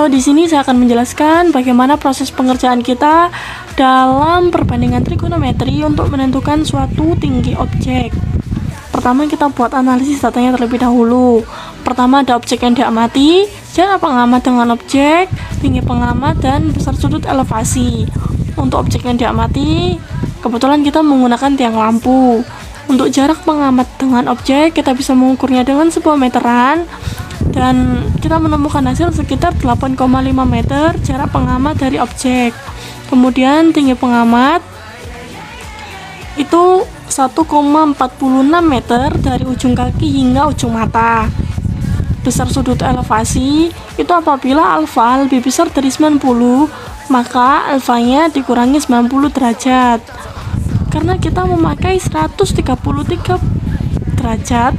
Di sini saya akan menjelaskan bagaimana proses pengerjaan kita dalam perbandingan trigonometri untuk menentukan suatu tinggi objek. Pertama, kita buat analisis datanya terlebih dahulu. Pertama, ada objek yang diamati, jarak pengamat dengan objek, tinggi pengamat, dan besar sudut elevasi. Untuk objek yang diamati, kebetulan kita menggunakan tiang lampu. Untuk jarak pengamat dengan objek, kita bisa mengukurnya dengan sebuah meteran, dan kita menemukan hasil sekitar 8,5 meter jarak pengamat dari objek. Kemudian tinggi pengamat itu 1,46 meter dari ujung kaki hingga ujung mata. Besar sudut elevasi itu apabila alfa lebih besar dari 90, maka alfanya dikurangi 90 derajat. Karena kita memakai 133 derajat,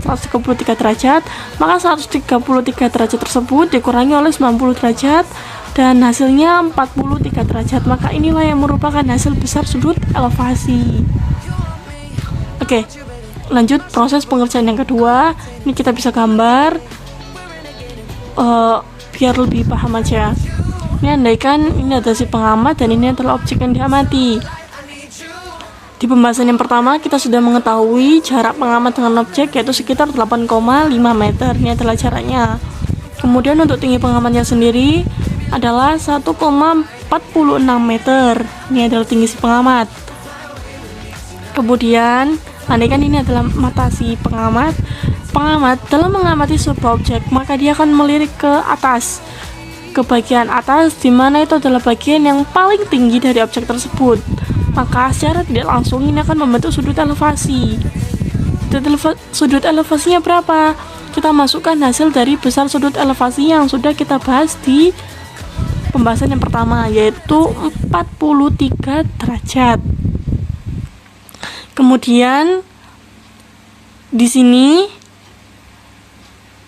maka 133 derajat tersebut dikurangi oleh 90 derajat dan hasilnya 43 derajat. Maka inilah yang merupakan hasil besar sudut elevasi. Oke, lanjut proses pengerjaan yang kedua. Ini kita bisa gambar biar lebih paham aja. Ini andaikan ini ada si pengamat dan ini adalah objek yang diamati. Di pembahasan yang pertama, kita sudah mengetahui jarak pengamat dengan objek yaitu sekitar 8,5 meter. Ini adalah jaraknya. Kemudian untuk tinggi pengamatnya sendiri adalah 1,46 meter. Ini adalah tinggi si pengamat. Kemudian, andaikan ini adalah mata si pengamat. Pengamat dalam mengamati sebuah objek, maka dia akan melirik ke atas, ke bagian atas, di mana itu adalah bagian yang paling tinggi dari objek tersebut. Maka secara tidak langsung ini akan membentuk sudut elevasi. Sudut elevasinya berapa? Kita masukkan hasil dari besar sudut elevasi yang sudah kita bahas di pembahasan yang pertama, yaitu 43 derajat. Kemudian di sini,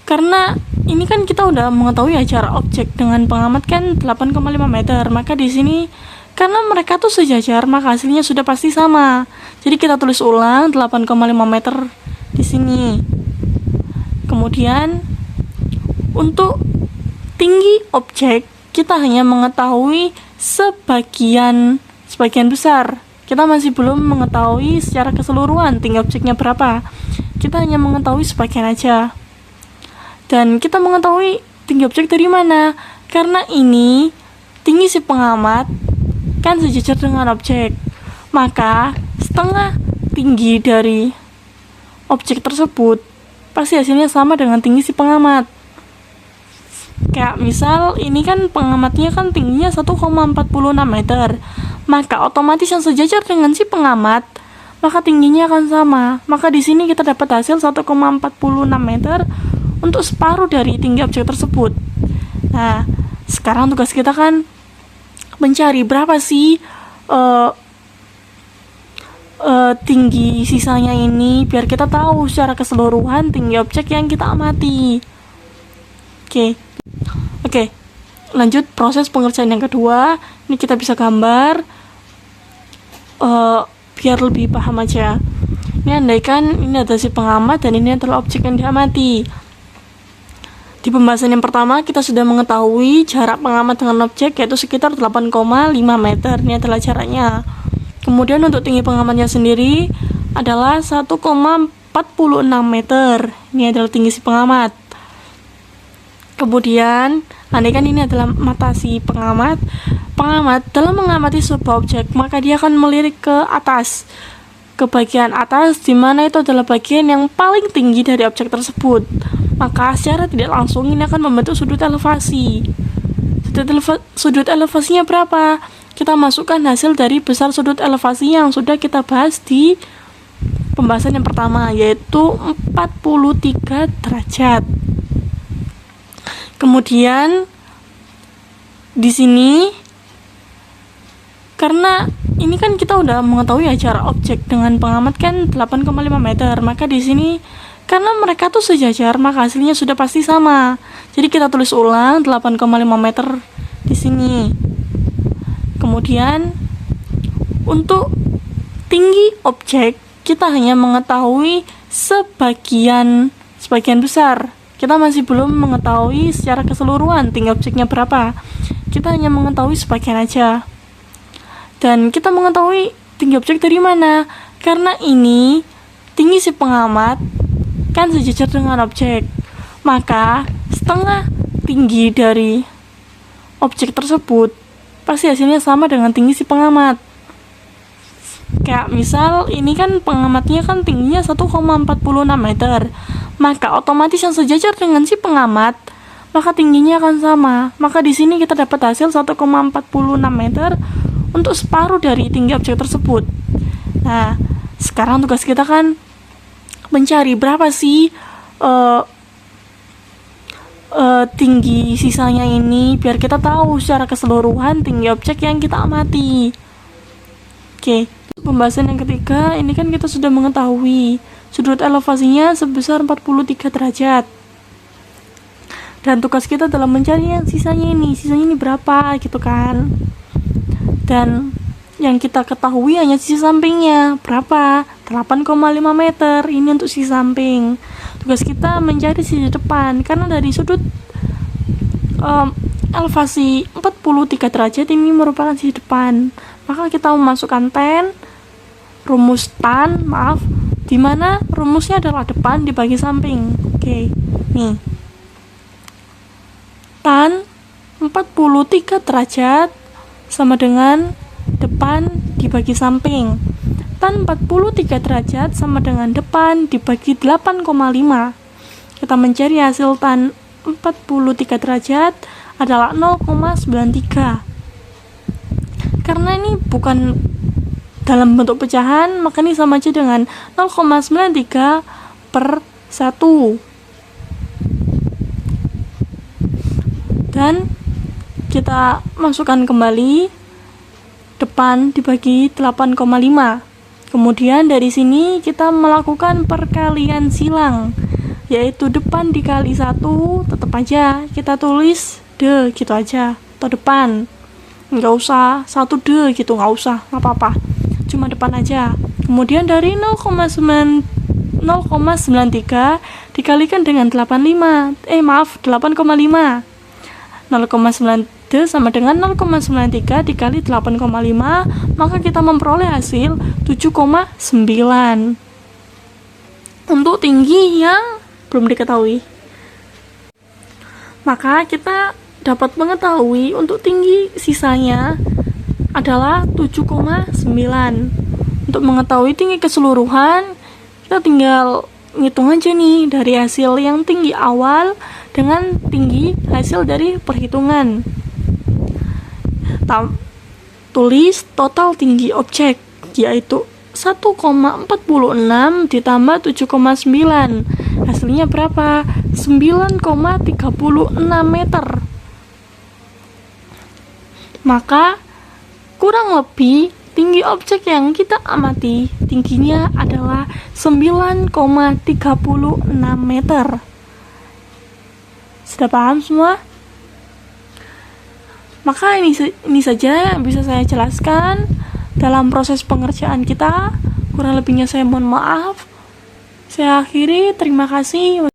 karena ini kan kita udah mengetahui ya jarak objek dengan pengamat kan 8,5 meter, maka di sini karena mereka tuh sejajar, maka hasilnya sudah pasti sama. Jadi kita tulis ulang 8,5 meter di sini. Kemudian untuk tinggi objek kita hanya mengetahui sebagian besar. Kita masih belum mengetahui secara keseluruhan tinggi objeknya berapa. Kita hanya mengetahui sebagian aja. Dan kita mengetahui tinggi objek dari mana? Karena ini tinggi si pengamat kan sejajar dengan objek, maka setengah tinggi dari objek tersebut pasti hasilnya sama dengan tinggi si pengamat. Kayak misal ini kan pengamatnya kan tingginya 1,46 meter, maka otomatis yang sejajar dengan si pengamat maka tingginya akan sama. Maka di sini kita dapat hasil 1,46 meter untuk separuh dari tinggi objek tersebut. Nah, sekarang tugas kita kan mencari berapa sih tinggi sisanya ini, biar kita tahu secara keseluruhan tinggi objek yang kita amati. Oke, lanjut proses pengerjaan yang kedua. Ini kita bisa gambar biar lebih paham aja. Ini andaikan ini ada si pengamat dan ini adalah objek yang diamati. Di pembahasan yang pertama, kita sudah mengetahui jarak pengamat dengan objek yaitu sekitar 8,5 meter. Ini adalah jaraknya. Kemudian untuk tinggi pengamatnya sendiri adalah 1,46 meter. Ini adalah tinggi si pengamat. Kemudian, andaikan ini adalah mata si pengamat. Pengamat dalam mengamati sebuah objek, maka dia akan melirik ke atas, ke bagian atas, di mana itu adalah bagian yang paling tinggi dari objek tersebut. Maka secara tidak langsung ini akan membentuk sudut elevasi. Sudut elevasinya berapa? Kita masukkan hasil dari besar sudut elevasi yang sudah kita bahas di pembahasan yang pertama, yaitu 43 derajat. Kemudian di sini karena ini kan kita udah mengetahui ya jarak objek dengan pengamat kan 8,5 meter, maka di sini karena mereka tuh sejajar, maka hasilnya sudah pasti sama. Jadi kita tulis ulang 8,5 meter di sini. Kemudian untuk tinggi objek kita hanya mengetahui sebagian besar. Kita masih belum mengetahui secara keseluruhan tinggi objeknya berapa. Kita hanya mengetahui sebagian aja. Dan kita mengetahui tinggi objek dari mana? Karena ini tinggi si pengamat kan sejajar dengan objek. Maka setengah tinggi dari objek tersebut pasti hasilnya sama dengan tinggi si pengamat. Kayak misal ini kan pengamatnya kan tingginya 1,46 meter. Maka otomatis yang sejajar dengan si pengamat maka tingginya akan sama. Maka di sini kita dapat hasil 1,46 meter untuk separuh dari tinggi objek tersebut. Nah, sekarang tugas kita kan mencari berapa sih tinggi sisanya ini biar kita tahu secara keseluruhan tinggi objek yang kita amati. Oke, pembahasan yang ketiga, ini kan kita sudah mengetahui sudut elevasinya sebesar 43 derajat. Dan tugas kita dalam mencari yang sisanya ini berapa gitu kan. Dan yang kita ketahui hanya sisi sampingnya berapa? 8,5 meter. Ini untuk sisi samping. Tugas kita mencari sisi depan karena dari sudut elevasi 43 derajat ini merupakan sisi depan. Maka kita memasukkan rumus tan, di mana rumusnya adalah depan dibagi samping. Oke, nih. Tan 43 derajat sama dengan depan dibagi samping. Tan 43 derajat sama dengan depan dibagi 8,5. Kita mencari hasil tan 43 derajat adalah 0,93. Karena ini bukan dalam bentuk pecahan, maka ini sama aja dengan 0,93 per 1. Dan kita masukkan kembali depan dibagi 8,5. Kemudian dari sini kita melakukan perkalian silang, yaitu depan dikali 1, tetap aja kita tulis D gitu aja, atau depan. Nggak usah 1D gitu, nggak usah, nggak apa-apa. Cuma depan aja. Kemudian dari 0,93 dikalikan dengan 8,5. 0,9 D sama dengan 0,93 dikali 8,5, maka kita memperoleh hasil 7,9 untuk tinggi yang belum diketahui. Maka kita dapat mengetahui untuk tinggi sisanya adalah 7,9. Untuk mengetahui tinggi keseluruhan, kita tinggal ngitung aja nih dari hasil yang tinggi awal dengan tinggi hasil dari perhitungan. Tulis total tinggi objek, yaitu 1,46 ditambah 7,9. Hasilnya berapa? 9,36 meter. Maka kurang lebih tinggi objek yang kita amati tingginya adalah 9,36 meter. Sudah paham semua? Maka ini saja yang bisa saya jelaskan dalam proses pengerjaan kita. Kurang lebihnya saya mohon maaf. Saya akhiri, terima kasih.